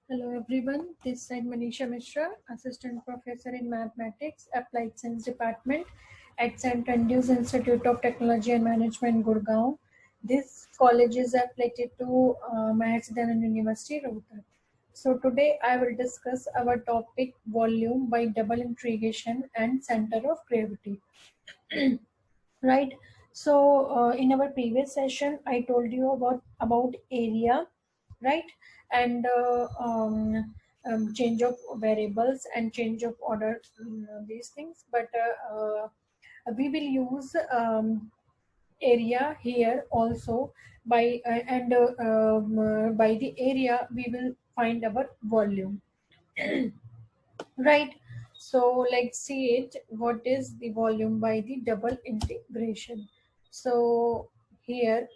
Hello everyone, this side Manisha Mishra, Assistant Professor in Mathematics, Applied Science Department at St. Andrews Institute of Technology and Management, Gurgaon. This college is affiliated to Maharajanan University, Rohtak. So today I will discuss our topic volume by double integration and center of gravity. Right. So in our previous session I told you about area, right, and change of variables and change of order, these things, but we will use area here also. By by the area we will find our volume. Right. So let's see it. What is the volume by the double integration? So here,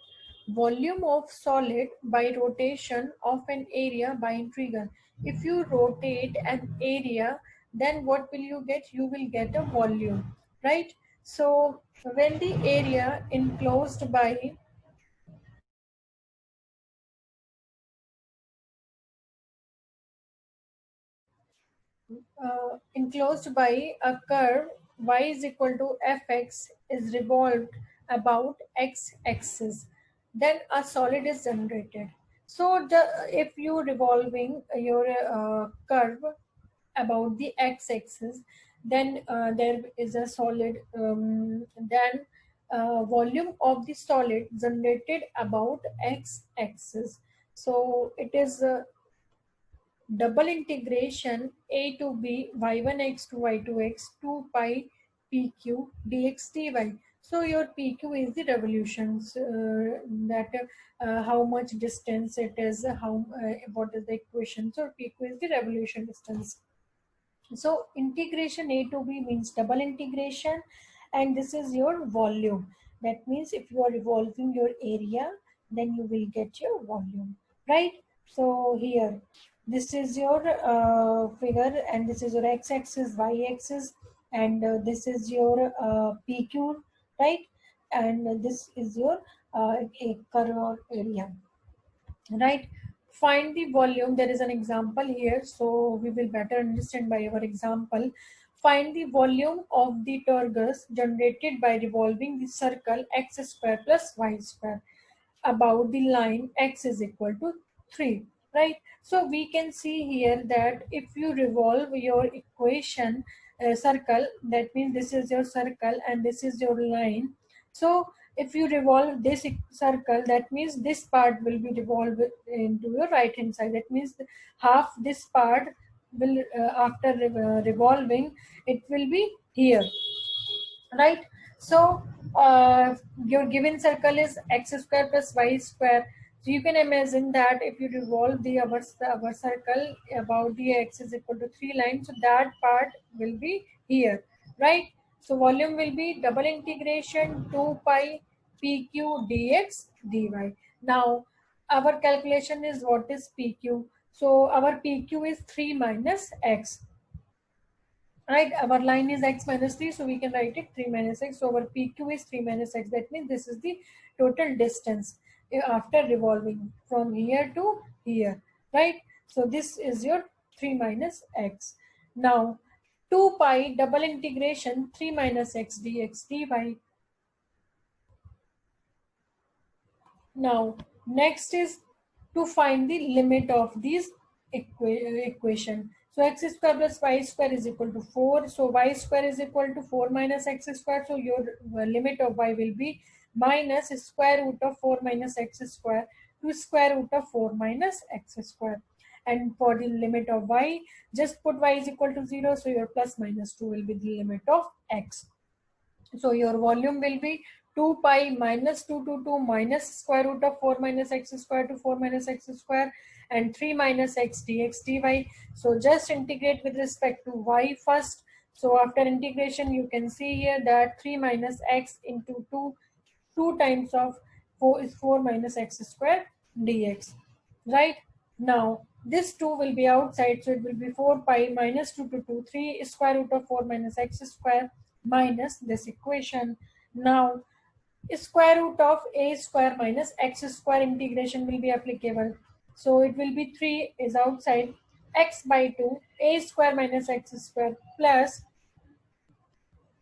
volume of solid by rotation of an area by integral. If you rotate an area, then what will you get? You will get a volume, right? So when the area enclosed by enclosed by a curve y is equal to fx is revolved about x-axis, then a solid is generated. So if you revolving your curve about the x-axis, then there is a solid, then volume of the solid generated about x-axis. So it is double integration a to b y1x to y2x 2 pi pq dx dy. So your pq is the revolutions, that how much distance it is, how what is the equation. So pq is the revolution distance. So integration A to B means double integration, and this is your volume. That means if you are revolving your area, then you will get your volume, right? So here, this is your figure, and this is your x-axis, y-axis, and this is your PQ, right? And this is your a curve or area, right? Find the volume. There is an example here, so we will better understand by our example. Find the volume of the torus generated by revolving the circle x square plus y square about the line x is equal to 3, right? So we can see here that if you revolve your equation, circle, that means this is your circle and this is your line. So if you revolve this circle, that means this part will be revolved into your right hand side. That means half this part will, after revolving, it will be here, right? So your given circle is x square plus y square. So you can imagine that if you revolve the our circle about the x is equal to 3 lines, so that part will be here, right? So volume will be double integration 2 pi pq dx dy. Now our calculation is what is pq. So our pq is 3 minus x, right? Our line is x minus 3, so we can write it 3 minus x. So our pq is 3 minus x. That means this is the total distance after revolving from here to here, right? So this is your 3 minus x. Now 2 pi double integration 3 minus x dx dy. Now, next is to find the limit of these equation. So x square plus y square is equal to 4. So y square is equal to 4 minus x square. So your limit of y will be minus square root of 4 minus x square to square root of 4 minus x square. And for the limit of y, just put y is equal to 0. So your plus minus 2 will be the limit of x. So your volume will be 2 pi minus 2 to 2 minus square root of 4 minus x square to 4 minus x square and 3 minus x dx dy. So just integrate with respect to y first. So after integration, you can see here that 3 minus x into 2 times of 4 is 4 minus x square dx, right? Now this 2 will be outside, so it will be 4 pi minus 2 to 2, 3 square root of 4 minus x square minus this equation. Now square root of a square minus x square integration will be applicable. So it will be 3 is outside, x by 2 a square minus x square plus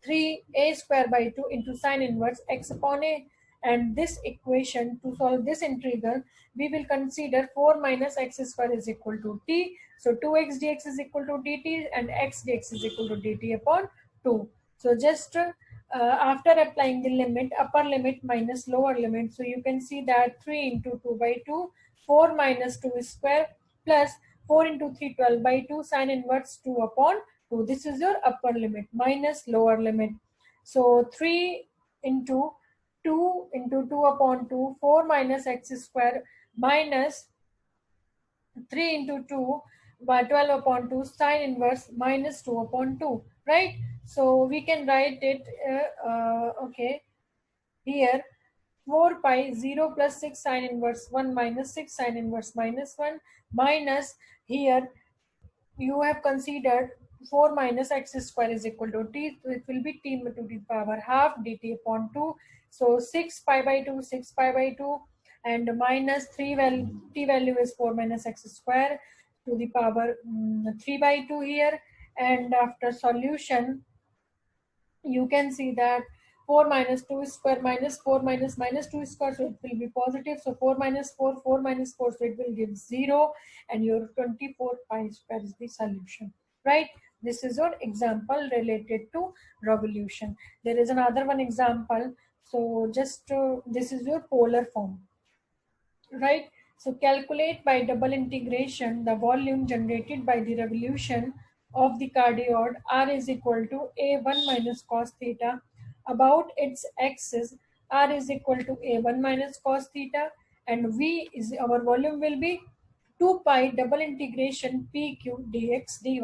3a square by 2 into sine inverse x upon a. And this equation, to solve this integral, we will consider 4 minus x square is equal to t. So 2x dx is equal to dt and x dx is equal to dt upon 2. So just after applying the limit, upper limit minus lower limit, so you can see that 3 into 2 by 2, 4 minus 2 square plus 4 into 3, 12 by 2 sine inverse 2 upon 2. This is your upper limit minus lower limit. So 3 into 2 into 2 upon 2, 4 minus x square minus 3 into 2 by 12 upon 2 sine inverse minus 2 upon 2, right? So we can write it, okay, here 4 pi 0 plus 6 sine inverse 1 minus 6 sine inverse minus 1 minus, here you have considered 4 minus x square is equal to t, so it will be t to the power half dt upon 2. So 6 pi by 2, 6 pi by 2, and minus 3 value, t value is 4 minus x square to the power 3 by 2 here. And after solution, you can see that 4 minus 2 square minus 4 minus minus 2 square, so it will be positive. So 4 minus 4, 4 minus 4, so it will give 0, and your 24 pi square is the solution, right? This is your example related to revolution. There is another one example. So just this is your polar form, right? So calculate by double integration the volume generated by the revolution of the cardioid r is equal to a1 minus cos theta about its axis. R is equal to a1 minus cos theta, and v is our volume will be 2 pi double integration pq dx dy,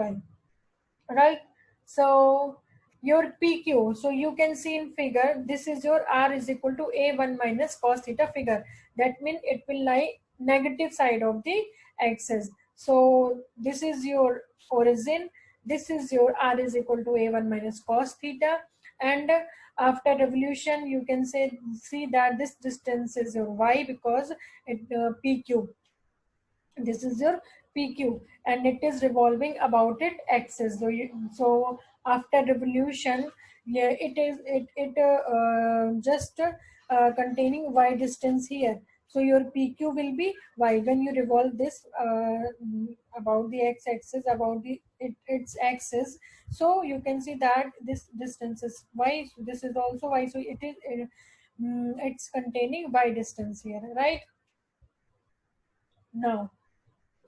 right? So your PQ, so you can see in figure, this is your R is equal to A1 minus cos theta figure. That means it will lie negative side of the axis. So this is your origin. This is your R is equal to A1 minus cos theta. And after revolution, you can see that this distance is your Y, because it PQ, this is your PQ, and it is revolving about its axis. So after revolution, yeah, it just containing y distance here. So your PQ will be y when you revolve this about the x-axis, about its axis. So you can see that this distance is y. So this is also y. So it is it's containing y distance here, right? Now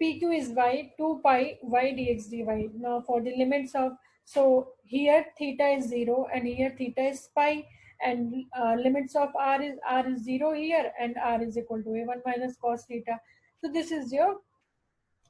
PQ is y, 2 pi y dx dy. Now for the limits of, so here theta is 0 and here theta is pi, and limits of r is 0 here, and r is equal to a1 minus cos theta. So this is your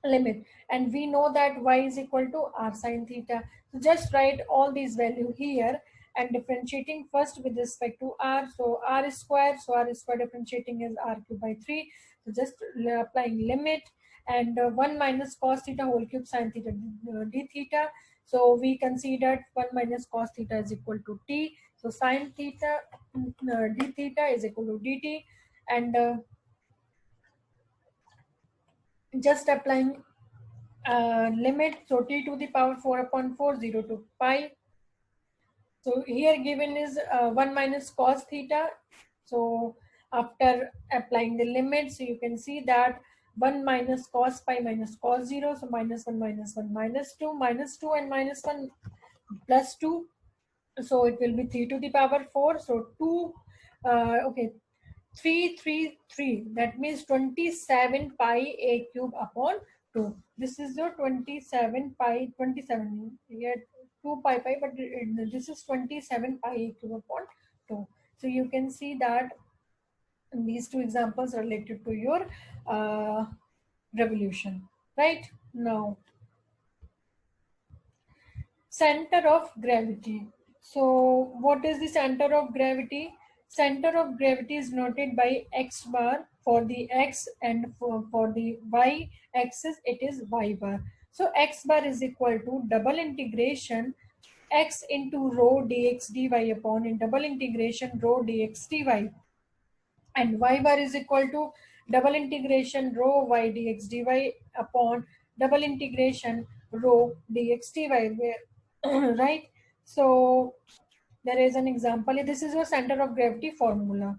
limit, and we know that y is equal to r sine theta. So just write all these value here and differentiating first with respect to r. So r square, so r square differentiating is r cube by 3. So just applying limit, and 1 minus cos theta whole cube sine theta d theta. So we considered 1 minus cos theta is equal to t. So sine theta d theta is equal to dt, and just applying limit, so t to the power 4 upon 4, 0 to pi. So here given is 1 minus cos theta. So after applying the limit, so you can see that 1 minus cos pi minus cos 0, so minus 1 minus 1 minus 2 and minus 1 plus 2. So it will be 3 to the power 4. So 2, okay, 333, that means 27 pi a cube upon 2. This is your 27 pi, 27 here, 2 pi pi, but this is 27 pi a cube upon 2. So you can see that these two examples are related to your revolution, right? Now center of gravity. So what is the center of gravity? Center of gravity is noted by x bar for the x, and for the y axis it is y bar. So x bar is equal to double integration x into rho dx dy upon in double integration rho dx dy, and y bar is equal to double integration rho y dx dy upon double integration rho dx dy, where right. So there is an example. This is your center of gravity formula.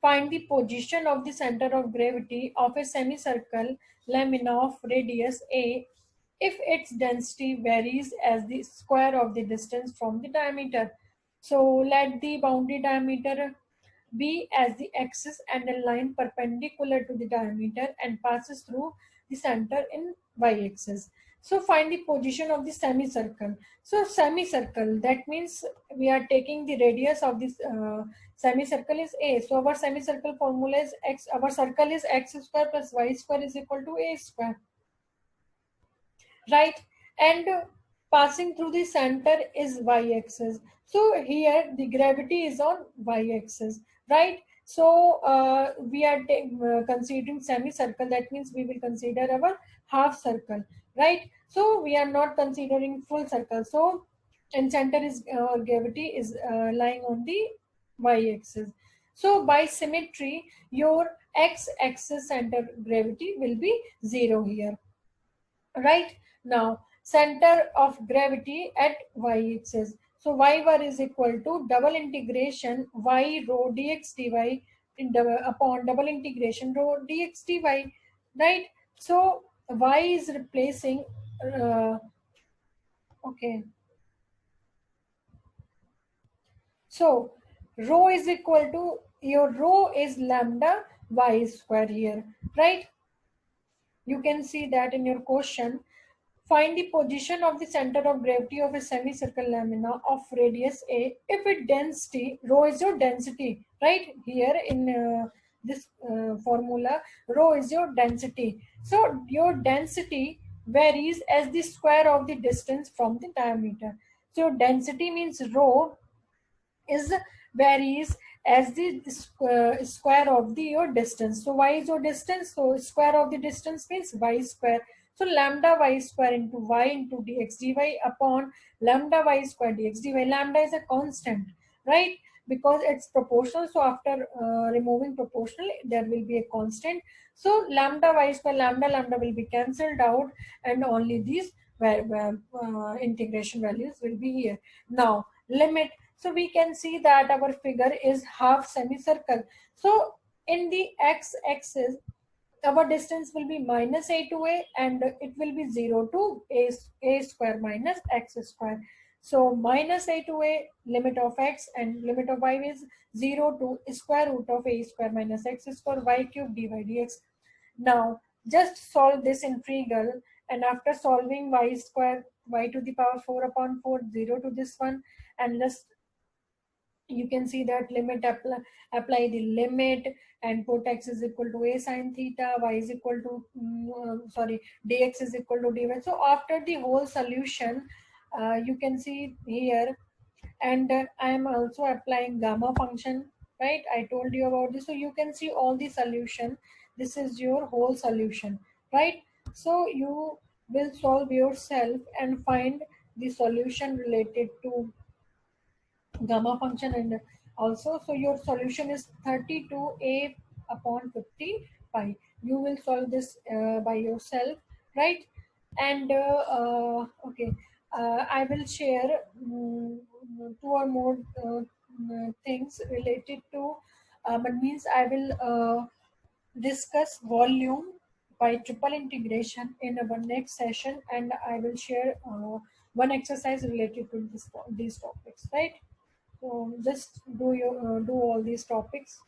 Find the position of the center of gravity of a semicircle lamina of radius a if its density varies as the square of the distance from the diameter. So let the boundary diameter be as the axis and a line perpendicular to the diameter and passes through the center in y-axis. So find the position of the semicircle. So semicircle, that means we are taking the radius of this semicircle is a. So our semicircle formula is x. Our circle is x square plus y square is equal to a square, right? And passing through the center is y-axis. So here the gravity is on y-axis, right? So we are considering semicircle, that means we will consider our half circle, right? So we are not considering full circle. So and center is gravity is lying on the y-axis. So by symmetry, your x-axis center gravity will be 0 here, right? Now center of gravity at y-axis. So y bar is equal to double integration y rho dx dy upon double integration rho dx dy, right? So y is replacing uh, okay. So rho is equal to, your rho is lambda y square here, right? You can see that in your question. Find the position of the center of gravity of a semicircle lamina of radius a if its density, rho is your density, right? Here in this formula, rho is your density. So your density varies as the square of the distance from the diameter. So density means rho is varies as the square of the your distance. So y is your distance, so square of the distance means y square. So lambda y square into y into dx dy upon lambda y square dx dy. Lambda is a constant, right? Because it's proportional, so after removing proportional there will be a constant. So lambda y square, lambda lambda will be cancelled out, and only these integration values will be here. Now limit. So we can see that our figure is half semicircle. So in the x-axis, our distance will be minus a to a, and it will be 0 to a square minus x square. So minus a to a, limit of x, and limit of y is 0 to square root of a square minus x square y cube dy dx. Now just solve this integral, and after solving y square, y to the power 4 upon 4, 0 to this one, and just you can see that limit apply the limit, and put x is equal to a sine theta, y is equal to sorry, dx is equal to dy. So after the whole solution, you can see here, and I am also applying gamma function, right? I told you about this. So you can see all the solution. This is your whole solution, right? So you will solve yourself and find the solution related to gamma function, and also so your solution is 32a upon 50 pi. You will solve this by yourself, right? And okay, I will share two or more things related to but means I will discuss volume by triple integration in our next session, and I will share one exercise related to these topics, right? So just do all these topics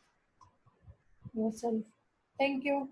yourself. Thank you.